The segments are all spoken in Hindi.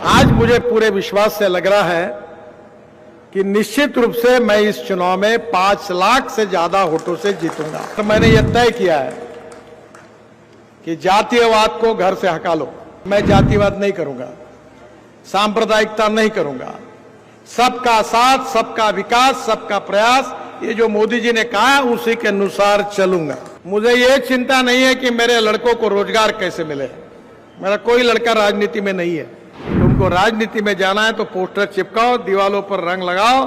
आज मुझे पूरे विश्वास से लग रहा है कि निश्चित रूप से मैं इस चुनाव में 5 लाख से ज्यादा वोटों से जीतूंगा। तो मैंने यह तय किया है कि जातीयवाद को घर से हटा लो। मैं जातिवाद नहीं करूंगा, सांप्रदायिकता नहीं करूंगा। सबका साथ, सबका विकास, सबका प्रयास, ये जो मोदी जी ने कहा उसी के अनुसार चलूंगा। मुझे ये चिंता नहीं है कि मेरे लड़कों को रोजगार कैसे मिले। मेरा कोई लड़का राजनीति में नहीं है। तुमको राजनीति में जाना है तो पोस्टर चिपकाओ, दीवालों पर रंग लगाओ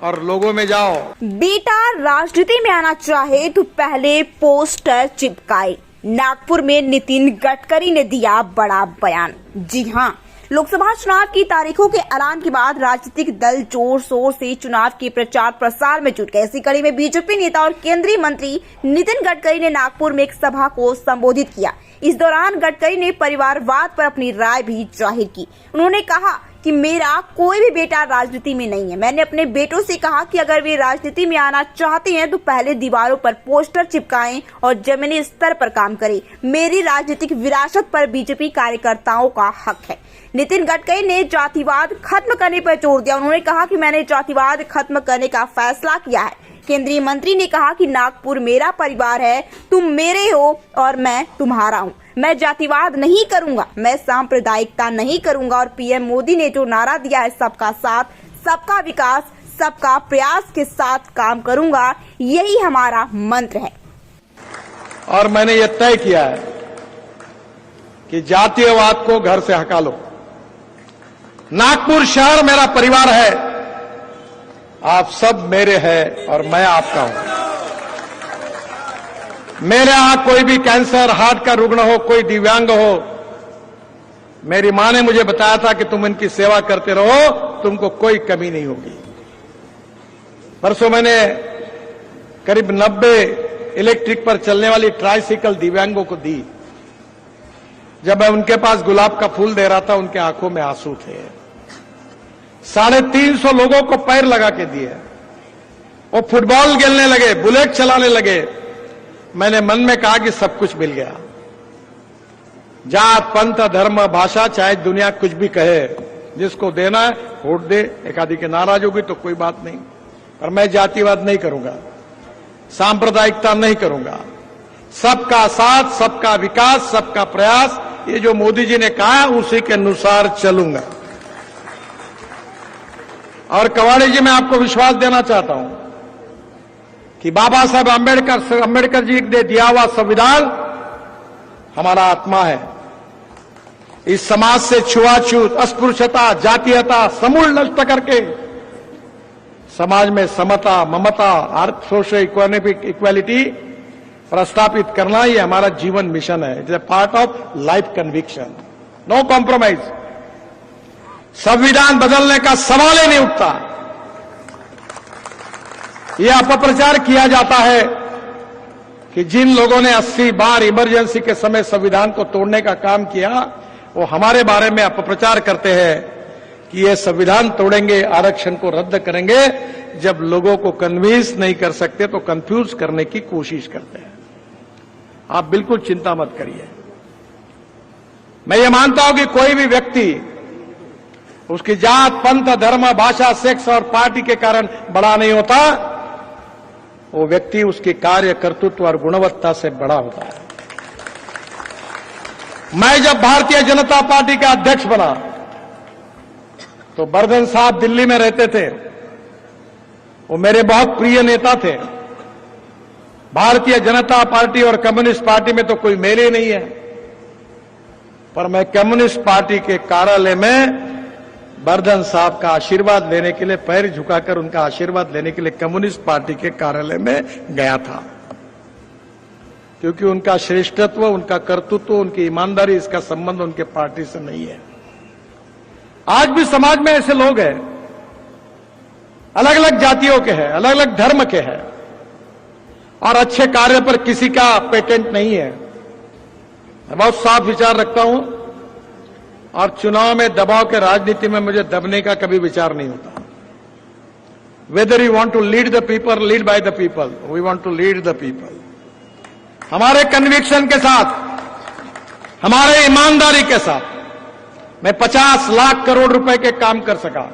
और लोगों में जाओ। बेटा राजनीति में आना चाहे तो पहले पोस्टर चिपकाए। नागपुर में नितिन गडकरी ने दिया बड़ा बयान। जी हां, लोकसभा चुनाव की तारीखों के ऐलान के बाद राजनीतिक दल जोर शोर से चुनाव के प्रचार प्रसार में जुट गए। इसी कड़ी में बीजेपी नेता और केंद्रीय मंत्री नितिन गडकरी ने नागपुर में एक सभा को संबोधित किया। इस दौरान गडकरी ने परिवारवाद पर अपनी राय भी जाहिर की। उन्होंने कहा कि मेरा कोई भी बेटा राजनीति में नहीं है। मैंने अपने बेटों से कहा कि अगर वे राजनीति में आना चाहते हैं तो पहले दीवारों पर पोस्टर चिपकाएं और जमीनी स्तर पर काम करें। मेरी राजनीतिक विरासत पर बीजेपी कार्यकर्ताओं का हक है। नितिन गडकरी ने जातिवाद खत्म करने पर जोर दिया। उन्होंने कहा कि मैंने जातिवाद खत्म करने का फैसला किया है। केंद्रीय मंत्री ने कहा कि नागपुर मेरा परिवार है, तुम मेरे हो और मैं तुम्हारा हूँ। मैं जातिवाद नहीं करूंगा, मैं सांप्रदायिकता नहीं करूंगा और पीएम मोदी ने जो नारा दिया है सबका साथ, सबका विकास, सबका प्रयास के साथ काम करूंगा, यही हमारा मंत्र है। और मैंने ये तय किया है कि जातीयवाद को घर से हटा लो। नागपुर शहर मेरा परिवार है, आप सब मेरे हैं और मैं आपका हूं। मेरे यहां कोई भी कैंसर, हार्ट का रुग्ण हो, कोई दिव्यांग हो, मेरी मां ने मुझे बताया था कि तुम इनकी सेवा करते रहो, तुमको कोई कमी नहीं होगी। परसों मैंने करीब 90 इलेक्ट्रिक पर चलने वाली ट्राइसिकल दिव्यांगों को दी। जब मैं उनके पास गुलाब का फूल दे रहा था, उनके आंखों में आंसू थे। 350 लोगों को पैर लगा के दिए। वो फुटबॉल खेलने लगे, बुलेट चलाने लगे। मैंने मन में कहा कि सब कुछ मिल गया। जात, पंथ, धर्म, भाषा, चाहे दुनिया कुछ भी कहे, जिसको देना है वोट दे। एक आदि के नाराज होगी तो कोई बात नहीं, पर मैं जातिवाद नहीं करूंगा, सांप्रदायिकता नहीं करूंगा। सबका साथ, सबका विकास, सबका प्रयास, ये जो मोदी जी ने कहा उसी के अनुसार चलूंगा। और कवाड़ी जी, मैं आपको विश्वास देना चाहता हूं कि बाबा साहब अंबेडकर जी ने दिया हुआ संविधान हमारा आत्मा है। इस समाज से छुआछूत, अस्पृश्यता, जातीयता समूल नष्ट करके समाज में समता, ममता, सोशल इक्वालिटी प्रस्थापित करना ही हमारा जीवन मिशन है। It is a part of life conviction, no compromise. संविधान बदलने का सवाल ही नहीं उठता। यह अपप्रचार किया जाता है कि जिन लोगों ने 80 बार इमरजेंसी के समय संविधान को तोड़ने का काम किया, वो हमारे बारे में अपप्रचार करते हैं कि ये संविधान तोड़ेंगे, आरक्षण को रद्द करेंगे। जब लोगों को कन्विंस नहीं कर सकते तो कंफ्यूज करने की कोशिश करते हैं। आप बिल्कुल चिंता मत करिए। मैं ये मानता हूं कि कोई भी व्यक्ति उसकी जात, पंथ, धर्म, भाषा, सेक्स और पार्टी के कारण बड़ा नहीं होता। वो व्यक्ति उसके कार्य, कर्तृत्व और गुणवत्ता से बड़ा होता है। मैं जब भारतीय जनता पार्टी का अध्यक्ष बना तो बर्धन साहब दिल्ली में रहते थे। वो मेरे बहुत प्रिय नेता थे। भारतीय जनता पार्टी और कम्युनिस्ट पार्टी में तो कोई मेल ही नहीं है, पर मैं कम्युनिस्ट पार्टी के कार्यालय में बर्धन साहब का आशीर्वाद लेने के लिए, पैर झुकाकर उनका आशीर्वाद लेने के लिए कम्युनिस्ट पार्टी के कार्यालय में गया था। क्योंकि उनका श्रेष्ठत्व, उनका कर्तृत्व, उनकी ईमानदारी, इसका संबंध उनके पार्टी से नहीं है। आज भी समाज में ऐसे लोग हैं, अलग अलग जातियों के हैं, अलग अलग धर्म के हैं, और अच्छे कार्य पर किसी का पेटेंट नहीं है। मैं बहुत साफ विचार रखता हूं और चुनाव में दबाव के राजनीति में मुझे दबने का कभी विचार नहीं होता। Whether you want to lead the people, lead by the people, we want to lead the people. हमारे कन्विक्शन के साथ, हमारे ईमानदारी के साथ मैं 50 लाख करोड़ रुपए के काम कर सका।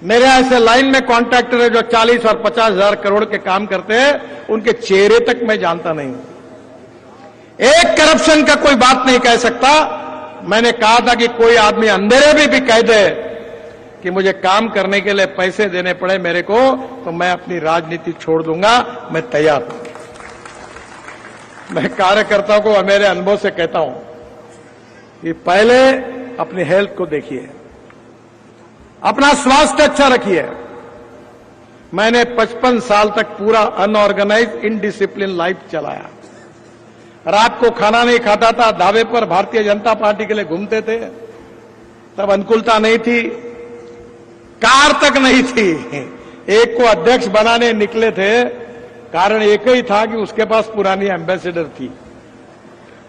मेरे ऐसे लाइन में कॉन्ट्रैक्टर है जो 40 और 50 हजार करोड़ के काम करते हैं, उनके चेहरे तक मैं जानता नहीं हूं। एक करप्शन का कोई बात नहीं कह सकता। मैंने कहा था कि कोई आदमी अंधेरे में भी कह दे कि मुझे काम करने के लिए पैसे देने पड़े मेरे को, तो मैं अपनी राजनीति छोड़ दूंगा, मैं तैयार हूं। मैं कार्यकर्ताओं को मेरे अनुभव से कहता हूं कि पहले अपनी हेल्थ को देखिए, अपना स्वास्थ्य अच्छा रखिए। मैंने 55 साल तक पूरा अनऑर्गेनाइज इनडिसिप्लिन लाइफ चलाया। रात को खाना नहीं खाता था, ढाबे पर भारतीय जनता पार्टी के लिए घूमते थे। तब अनुकूलता नहीं थी, कार तक नहीं थी। एक को अध्यक्ष बनाने निकले थे, कारण एक ही था कि उसके पास पुरानी एम्बेसडर थी।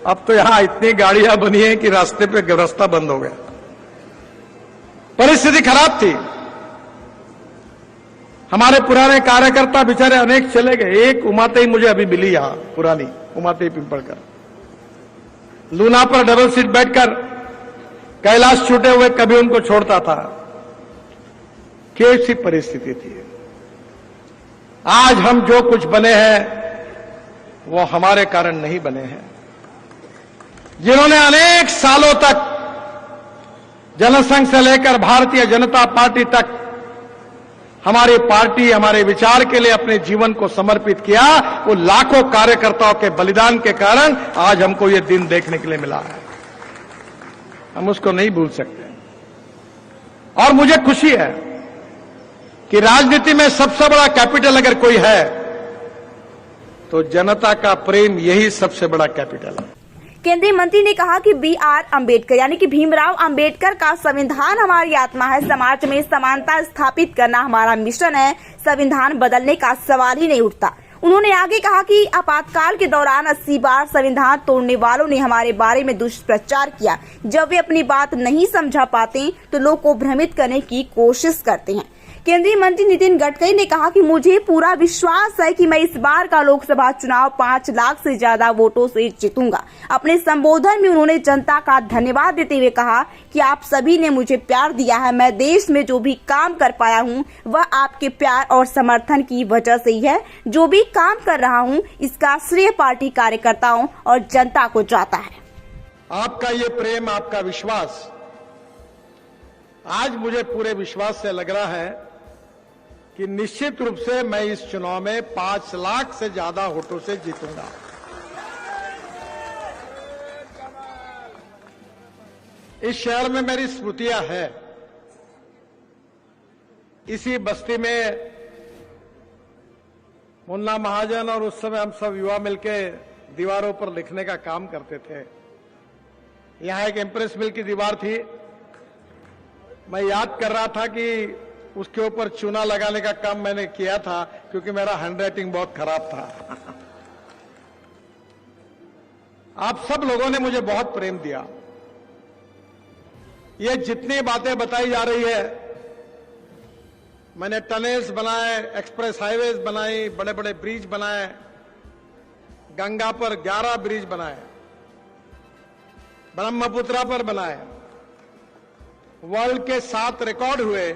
अब तो यहां इतनी गाड़ियां बनी है कि रास्ते पे रास्ता बंद हो गया। परिस्थिति खराब थी। हमारे पुराने कार्यकर्ता बेचारे अनेक चले गए। एक उमाते मुझे अभी मिली यहां, पुरानी उमाते पिंपलकर, लूना पर डबल सीट बैठकर कैलाश छूटे हुए कभी उनको छोड़ता था। कैसी परिस्थिति थी। आज हम जो कुछ बने हैं वो हमारे कारण नहीं बने हैं। जिन्होंने अनेक सालों तक जनसंघ से लेकर भारतीय जनता पार्टी तक हमारी पार्टी, हमारे विचार के लिए अपने जीवन को समर्पित किया, वो लाखों कार्यकर्ताओं के बलिदान के कारण आज हमको ये दिन देखने के लिए मिला है। हम उसको नहीं भूल सकते। और मुझे खुशी है कि राजनीति में सबसे बड़ा कैपिटल अगर कोई है तो जनता का प्रेम, यही सबसे बड़ा कैपिटल है। केंद्रीय मंत्री ने कहा कि B.R. अम्बेडकर यानी कि भीमराव अंबेडकर का संविधान हमारी आत्मा है। समाज में समानता स्थापित करना हमारा मिशन है। संविधान बदलने का सवाल ही नहीं उठता। उन्होंने आगे कहा कि आपातकाल के दौरान 80 बार संविधान तोड़ने वालों ने हमारे बारे में दुष्प्रचार किया। जब वे अपनी बात नहीं समझा पाते तो लोग को भ्रमित करने की कोशिश करते हैं। केंद्रीय मंत्री नितिन गडकरी ने कहा कि मुझे पूरा विश्वास है कि मैं इस बार का लोकसभा चुनाव 5 लाख से ज्यादा वोटों से जीतूंगा। अपने संबोधन में उन्होंने जनता का धन्यवाद देते हुए कहा कि आप सभी ने मुझे प्यार दिया है। मैं देश में जो भी काम कर पाया हूं वह आपके प्यार और समर्थन की वजह से ही है। जो भी काम कर रहा हूं इसका श्रेय पार्टी कार्यकर्ताओं और जनता को जाता है। आपका ये प्रेम, आपका विश्वास, आज मुझे पूरे विश्वास से लग रहा है कि निश्चित रूप से मैं इस चुनाव में 5 लाख से ज्यादा वोटों से जीतूंगा। इस शहर में मेरी स्मृतियां हैं। इसी बस्ती में मुन्ना महाजन और उस समय हम सब युवा मिलके दीवारों पर लिखने का काम करते थे। यहां एक इम्प्रेस मिल की दीवार थी। मैं याद कर रहा था कि उसके ऊपर चूना लगाने का काम मैंने किया था, क्योंकि मेरा हैंडराइटिंग बहुत खराब था। आप सब लोगों ने मुझे बहुत प्रेम दिया। ये जितनी बातें बताई जा रही है, मैंने टनल्स बनाए, एक्सप्रेस हाईवेज बनाई, बड़े बड़े ब्रिज बनाए, गंगा पर 11 ब्रिज बनाए, ब्रह्मपुत्रा पर बनाए, वर्ल्ड के 7 रिकॉर्ड हुए।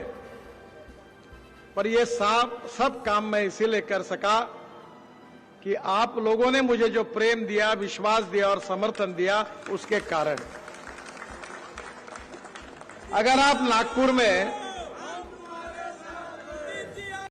पर ये सब काम मैं इसीलिए कर सका कि आप लोगों ने मुझे जो प्रेम दिया, विश्वास दिया और समर्थन दिया, उसके कारण। अगर आप नागपुर में